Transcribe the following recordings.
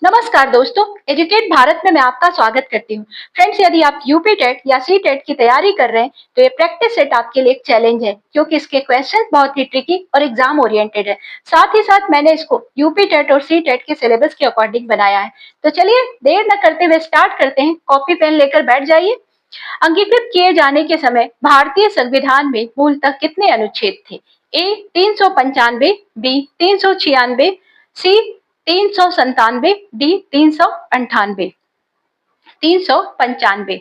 नमस्कार दोस्तों, एजुकेट भारत में मैं आपका स्वागत करती हूँ। फ्रेंड्स, यदि आप यूपी टेट या सी टेट की तैयारी कर रहे हैं तो ये प्रैक्टिस सेट आपके लिए एक चैलेंज है, क्योंकि इसके क्वेश्चन बहुत ही ट्रिकी और एग्जाम ओरिएंटेड है। साथ ही साथ मैंने इसको यूपी टेट और सी टेट के सिलेबस के अकॉर्डिंग बनाया है। तो चलिए देर न करते हुए स्टार्ट करते हैं। कॉपी पेन लेकर बैठ जाइए। अंगीकृत किए जाने के समय भारतीय संविधान में मूलतः कितने अनुच्छेद थे? ए 395, बी 396, सी 397, डी 398। 395।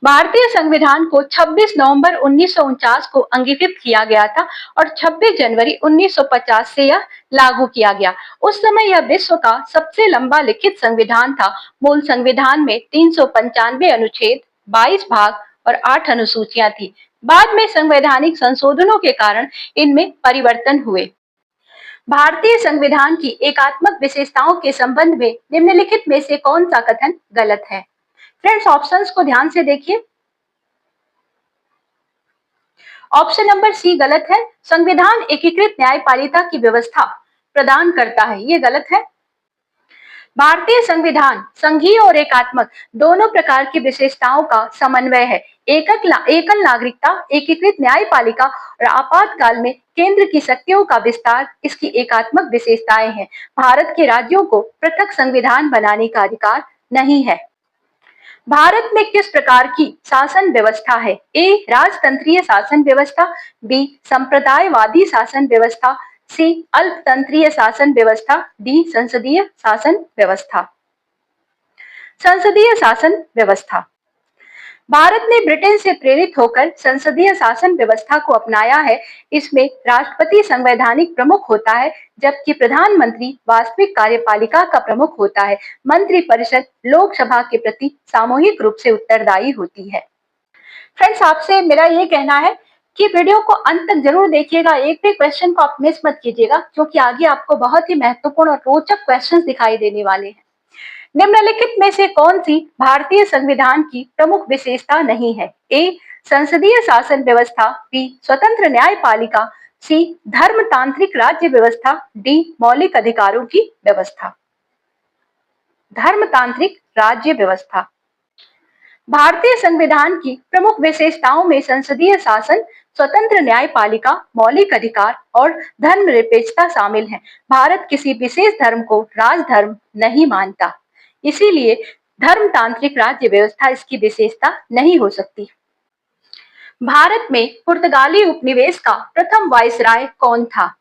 भारतीय संविधान को 26 नवंबर 1949 को अंगीकृत किया गया था और 26 जनवरी 1950 से यह लागू किया गया। उस समय यह विश्व का सबसे लंबा लिखित संविधान था। मूल संविधान में 395 अनुच्छेद, 22 भाग और 8 अनुसूचियां थी। बाद में संवैधानिक संशोधनों के कारण इनमें परिवर्तन हुए। भारतीय संविधान की एकात्मक विशेषताओं के संबंध में निम्नलिखित में से कौन सा कथन गलत है? फ्रेंड्स, ऑप्शंस को ध्यान से देखिए। ऑप्शन नंबर सी गलत है। संविधान एकीकृत न्यायपालिका की व्यवस्था प्रदान करता है, ये गलत है। भारतीय संविधान संघीय और एकात्मक दोनों प्रकार की विशेषताओं का समन्वय है। एकल नागरिकता, एकीकृत न्यायपालिका और आपातकाल में केंद्र की शक्तियों का विस्तार इसकी एकात्मक विशेषताएं हैं। भारत के राज्यों को पृथक संविधान बनाने का अधिकार नहीं है। भारत में किस प्रकार की शासन व्यवस्था है? ए राजतंत्रीय शासन व्यवस्था, बी संप्रदायवादी शासन व्यवस्था, सी अल्पतंत्रीय शासन व्यवस्था, डी संसदीय शासन व्यवस्था। संसदीय शासन व्यवस्था। भारत ने ब्रिटेन से प्रेरित होकर संसदीय शासन व्यवस्था को अपनाया है। इसमें राष्ट्रपति संवैधानिक प्रमुख होता है, जबकि प्रधानमंत्री वास्तविक कार्यपालिका का प्रमुख होता है। मंत्रिपरिषद लोकसभा के प्रति सामूहिक रूप से उत्तरदायी होती है। फ्रेंड्स, आपसे मेरा ये कहना है कि वीडियो को अंत तक जरूर देखिएगा। एक भी क्वेश्चन को आप मिस मत कीजिएगा, क्योंकि आगे आपको बहुत ही महत्वपूर्ण और रोचक क्वेश्चंस दिखाई देने वाले हैं। निम्नलिखित में से कौन सी भारतीय संविधान की प्रमुख विशेषता नहीं है? ए संसदीय शासन व्यवस्था, बी स्वतंत्र न्यायपालिका, सी धर्मतांत्रिक राज्य व्यवस्था, डी मौलिक अधिकारों की व्यवस्था। धर्मतांत्रिक राज्य व्यवस्था। भारतीय संविधान की प्रमुख विशेषताओं में संसदीय शासन, स्वतंत्र न्यायपालिका, मौलिक अधिकार और धर्मनिरपेक्षता शामिल है। भारत किसी विशेष धर्म को राजधर्म नहीं मानता, इसीलिए धर्मतांत्रिक राज्य व्यवस्था इसकी विशेषता नहीं हो सकती। भारत में पुर्तगाली उपनिवेश का प्रथम वायसराय कौन था?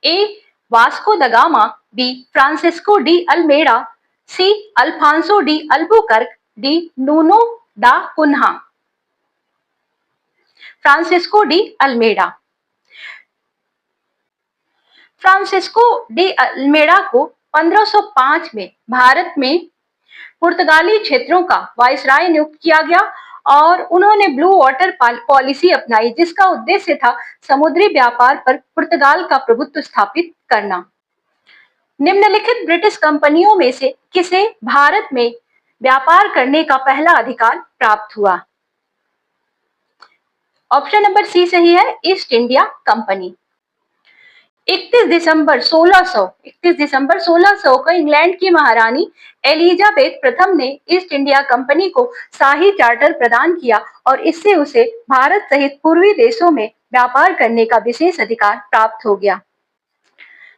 A Vasco da Gama, B Francisco de Almeida, C Alfonso de Albuquerque, D Nuno da Cunha. Francisco de Almeida. Francisco de Almeida को 1505 में भारत में पुर्तगाली क्षेत्रों का वायसराय नियुक्त किया गया और उन्होंने ब्लू वाटर पॉलिसी अपनाई, जिसका उद्देश्य था समुद्री व्यापार पर पुर्तगाल का प्रभुत्व स्थापित करना। निम्नलिखित ब्रिटिश कंपनियों में से किसे भारत में व्यापार करने का पहला अधिकार प्राप्त हुआ? ऑप्शन नंबर सी सही है, ईस्ट इंडिया कंपनी। 31 दिसंबर 1600 को इंग्लैंड की महारानी एलिजाबेथ प्रथम ने ईस्ट इंडिया कंपनी को शाही चार्टर प्रदान किया और इससे उसे भारत सहित पूर्वी देशों में व्यापार करने का विशेष अधिकार प्राप्त हो गया।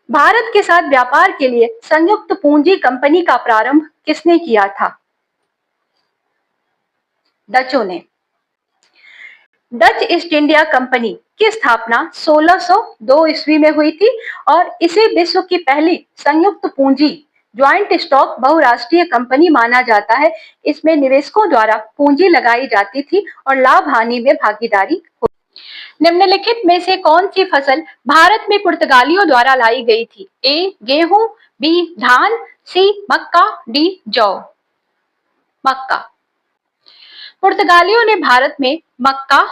भारत के साथ व्यापार के लिए संयुक्त पूंजी कंपनी का प्रारंभ किसने किया था? डचों ने। डच ईस्ट इंडिया कंपनी की स्थापना 1602 ईस्वी में हुई थी और इसे विश्व की पहली संयुक्त पूंजी ज्वाइंट स्टॉक बहुराष्ट्रीय कंपनी माना जाता है। इसमें निवेशकों द्वारा पूंजी लगाई जाती थी और लाभ हानि में भागीदारी होती। निम्नलिखित में से कौन सी फसल भारत में पुर्तगालियों द्वारा लाई गई थी? ए गेहूं, बी धान, सी मक्का, डी जौ। मक्का। पुर्तगालियों ने भारत में मक्का,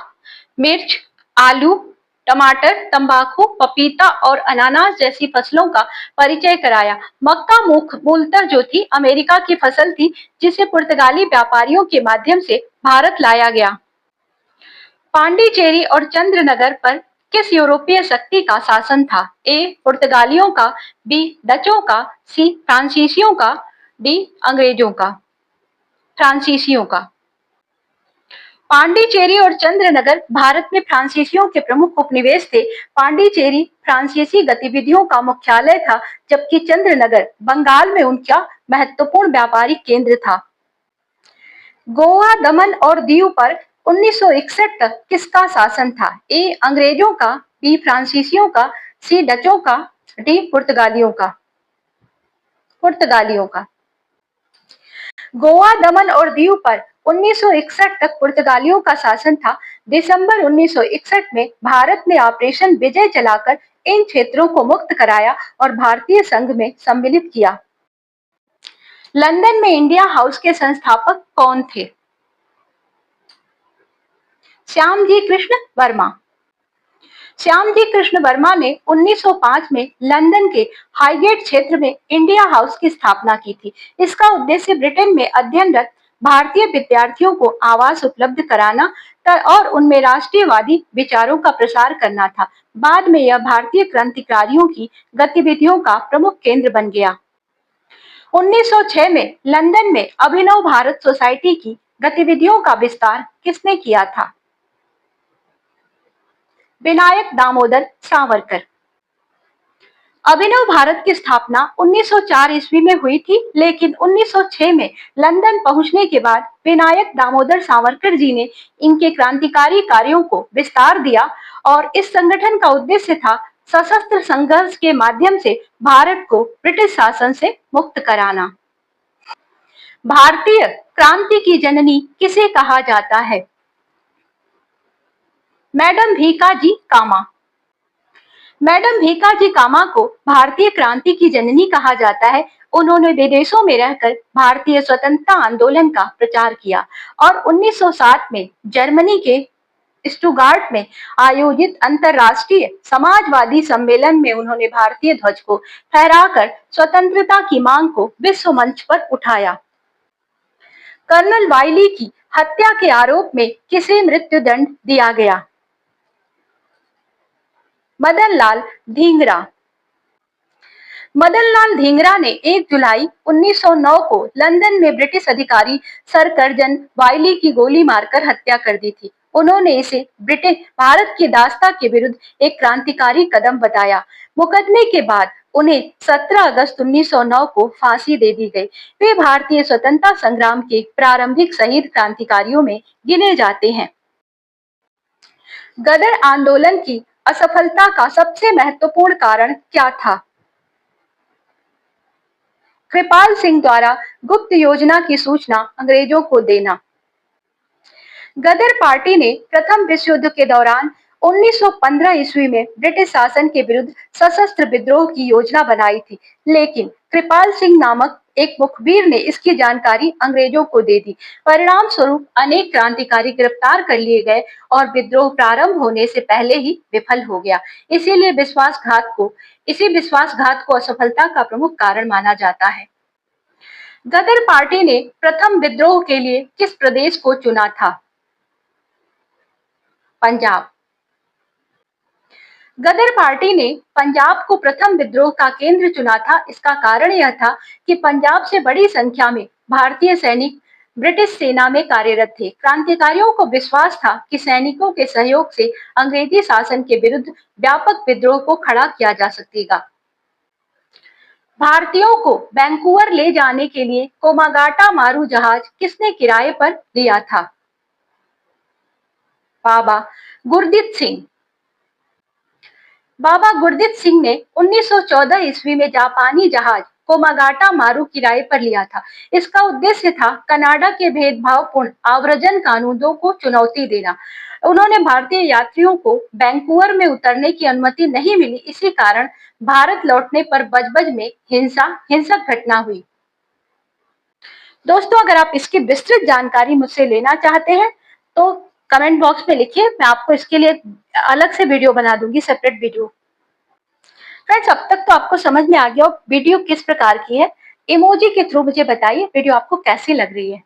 मिर्च, आलू, टमाटर, तंबाकू, पपीता और अनानास जैसी फसलों का परिचय कराया। मक्का मूलतः जो थी अमेरिका की फसल थी, जिसे पुर्तगाली व्यापारियों के माध्यम से भारत लाया गया। पांडिचेरी और चंद्रनगर पर किस यूरोपीय शक्ति का शासन था? ए पुर्तगालियों का, बी डचों का, सी फ्रांसीसियों का, डी अंग्रेजों का। फ्रांसीसियों का। पांडिचेरी और चंद्रनगर भारत में फ्रांसीसियों के प्रमुख उपनिवेश थे। पांडिचेरी फ्रांसीसी गतिविधियों का मुख्यालय था, जबकि चंद्रनगर बंगाल में उनका महत्वपूर्ण व्यापारिक केंद्र था। गोवा, दमन और दीव पर 1961 तक किसका शासन था? ए अंग्रेजों का, बी फ्रांसीसियों का, सी डचों का, डी पुर्तगालियों का। पुर्तगालियों का। गोवा, दमन और दीव पर 1961 तक पुर्तगालियों का शासन था। दिसंबर 1961 में भारत ने ऑपरेशन विजय चलाकर इन क्षेत्रों को मुक्त कराया और भारतीय संघ में सम्मिलित किया। लंदन में इंडिया हाउस के संस्थापक कौन थे? श्यामजी कृष्ण वर्मा। श्यामजी कृष्ण वर्मा ने 1905 में लंदन के हाईगेट क्षेत्र में इंडिया हाउस की स्थापना की थी। इसका उद्देश्य ब्रिटेन में अध्ययनरत भारतीय विद्यार्थियों को आवास उपलब्ध कराना और उनमें राष्ट्रीयवादी विचारों का प्रसार करना था। बाद में यह भारतीय क्रांतिकारियों की गतिविधियों का प्रमुख केंद्र बन गया। 1906 में लंदन में अभिनव भारत सोसाइटी की गतिविधियों का विस्तार किसने किया था? विनायक दामोदर सावरकर। अभिनव भारत की स्थापना 1904 ईस्वी में हुई थी, लेकिन 1906 में लंदन पहुंचने के बाद विनायक दामोदर सावरकर जी ने इनके क्रांतिकारी कार्यों को विस्तार दिया और इस संगठन का उद्देश्य था सशस्त्र संघर्ष के माध्यम से भारत को ब्रिटिश शासन से मुक्त कराना। भारतीय क्रांति की जननी किसे कहा जाता है? मैडम भीकाजी कामा। मैडम भीकाजी कामा को भारतीय क्रांति की जननी कहा जाता है। उन्होंने विदेशों में रहकर भारतीय स्वतंत्रता आंदोलन का प्रचार किया और 1907 में जर्मनी के स्टुटगार्ट में आयोजित अंतर्राष्ट्रीय समाजवादी सम्मेलन में उन्होंने भारतीय ध्वज को फहराकर स्वतंत्रता की मांग को विश्व मंच पर उठाया। कर्नल वाइली की हत्या के आरोप में किसे मृत्युदंड दिया गया? मदन लाल धिंगरा। मदन लाल धिंगरा ने 1 जुलाई 1909 को लंदन में ब्रिटिश अधिकारी सर कर्जन वाइली की गोली मारकर हत्या कर दी थी। उन्होंने इसे ब्रिटिश भारत की दासता के विरुद्ध एक क्रांतिकारी कदम बताया। मुकदमे के बाद उन्हें 17 अगस्त 1909 को फांसी दे दी गई। वे भारतीय स्वतंत्रता संग्राम के प्रारंभिक शहीद क्रांतिकारियों में गिने जाते हैं। गदर आंदोलन की असफलता का सबसे महत्वपूर्ण कारण क्या था? कृपाल सिंह द्वारा गुप्त योजना की सूचना अंग्रेजों को देना। गदर पार्टी ने प्रथम विश्व युद्ध के दौरान 1915 ईस्वी में ब्रिटिश शासन के विरुद्ध सशस्त्र विद्रोह की योजना बनाई थी, लेकिन कृपाल सिंह नामक एक मुखबिर ने इसकी जानकारी अंग्रेजों को दे दी। परिणाम स्वरूप अनेक क्रांतिकारी गिरफ्तार कर लिए गए और विद्रोह प्रारंभ होने से पहले ही विफल हो गया। इसीलिए इसी विश्वासघात को असफलता का प्रमुख कारण माना जाता है। गदर पार्टी ने प्रथम विद्रोह के लिए किस प्रदेश को चुना था? पंजाब। गदर पार्टी ने पंजाब को प्रथम विद्रोह का केंद्र चुना था। इसका कारण यह था कि पंजाब से बड़ी संख्या में भारतीय सैनिक ब्रिटिश सेना में कार्यरत थे। क्रांतिकारियों को विश्वास था कि सैनिकों के सहयोग से अंग्रेजी शासन के विरुद्ध व्यापक विद्रोह को खड़ा किया जा सकेगा। भारतीयों को वैंकूवर ले जाने के लिए कोमागाटा मारू जहाज किसने किराए पर लिया था? बाबा गुरदीप सिंह। बाबा गुरदीप सिंह ने 1914 ईस्वी में जापानी जहाज कोमागाटा मारू किराए पर लिया था। इसका उद्देश्य था कनाडा के भेदभावपूर्ण आव्रजन कानूनों को चुनौती देना। उन्होंने भारतीय यात्रियों को वैंकूवर में उतरने की अनुमति नहीं मिली। इसी कारण भारत लौटने पर बजबज में हिंसक घटना हुई। दोस्तों, अगर आप इसकी विस्तृत जानकारी मुझसे लेना चाहते हैं तो कमेंट बॉक्स में लिखिए, मैं आपको इसके लिए अलग से वीडियो बना दूंगी, सेपरेट वीडियो। फ्रेंड्स, अब तक तो आपको समझ में आ गया वीडियो किस प्रकार की है। इमोजी के थ्रू मुझे बताइए वीडियो आपको कैसी लग रही है।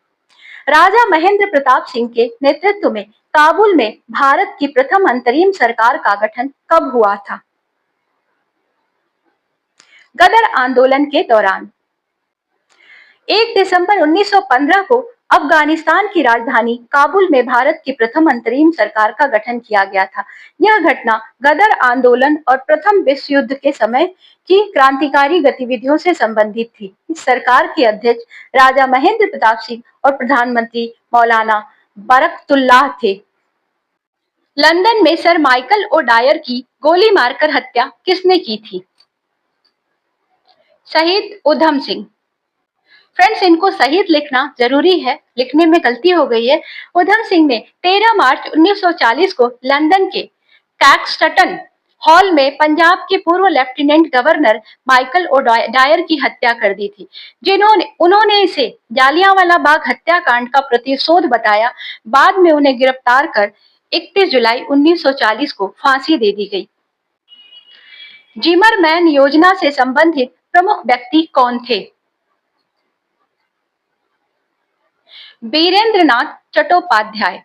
राजा महेंद्र प्रताप सिंह के नेतृत्व में काबुल में भारत की प्रथम अंतरिम सरकार का गठन कब हुआ था? गदर आंदोलन के दौरान। 1 दिसंबर 1915 को अफगानिस्तान की राजधानी काबुल में भारत की प्रथम अंतरिम सरकार का गठन किया गया था। यह घटना गदर आंदोलन और प्रथम विश्व युद्ध के समय की क्रांतिकारी गतिविधियों से संबंधित थी। इस सरकार के अध्यक्ष राजा महेंद्र प्रताप सिंह और प्रधानमंत्री मौलाना बरकतुल्लाह थे। लंदन में सर माइकल ओ डायर की गोली मारकर हत्या किसने की थी? शहीद उधम सिंह। फ्रेंड्स, इनको शहीद लिखना जरूरी है, लिखने में गलती हो गई है। उधम सिंह ने 13 मार्च 1940 को लंदन के कैक्सटन हॉल में पंजाब के पूर्व lieutenant governor Michael O'Dwyer की हत्या कर दी थी, उन्होंने इसे जालियांवाला बाग हत्याकांड का प्रतिशोध बताया। बाद में उन्हें गिरफ्तार कर 31 जुलाई 1940 को फांसी दे दी गई। जिमरमैन योजना से संबंधित प्रमुख व्यक्ति कौन थे? वीरेंद्रनाथ चट्टोपाध्याय।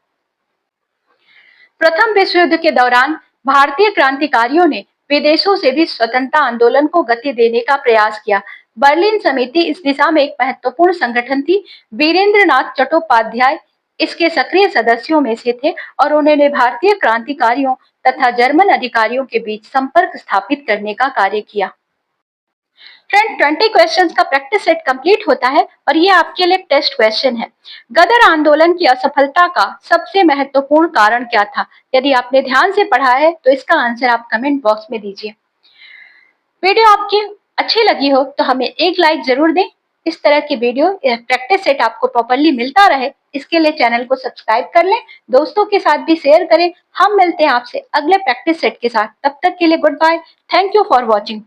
प्रथम विश्व युद्ध के दौरान भारतीय क्रांतिकारियों ने विदेशों से भी स्वतंत्रता आंदोलन को गति देने का प्रयास किया। बर्लिन समिति इस दिशा में एक महत्वपूर्ण संगठन थी। वीरेंद्रनाथ चट्टोपाध्याय इसके सक्रिय सदस्यों में से थे और उन्होंने भारतीय क्रांतिकारियों तथा जर्मन अधिकारियों के बीच संपर्क स्थापित करने का कार्य किया। फ्रेंड, 20 क्वेश्चंस का प्रैक्टिस सेट कंप्लीट होता है और ये आपके लिए टेस्ट क्वेश्चन है। गदर आंदोलन की असफलता का सबसे महत्वपूर्ण कारण क्या था? यदि आपने ध्यान से पढ़ा है तो इसका आंसर आप कमेंट बॉक्स में दीजिए। वीडियो आपकी अच्छी लगी हो तो हमें एक लाइक जरूर दें। इस तरह की वीडियो प्रैक्टिस सेट आपको प्रॉपरली मिलता रहे, इसके लिए चैनल को सब्सक्राइब कर लें, दोस्तों के साथ भी शेयर करें। हम मिलते हैं आपसे अगले प्रैक्टिस सेट के साथ। तब तक के लिए goodbye. Thank you for watching.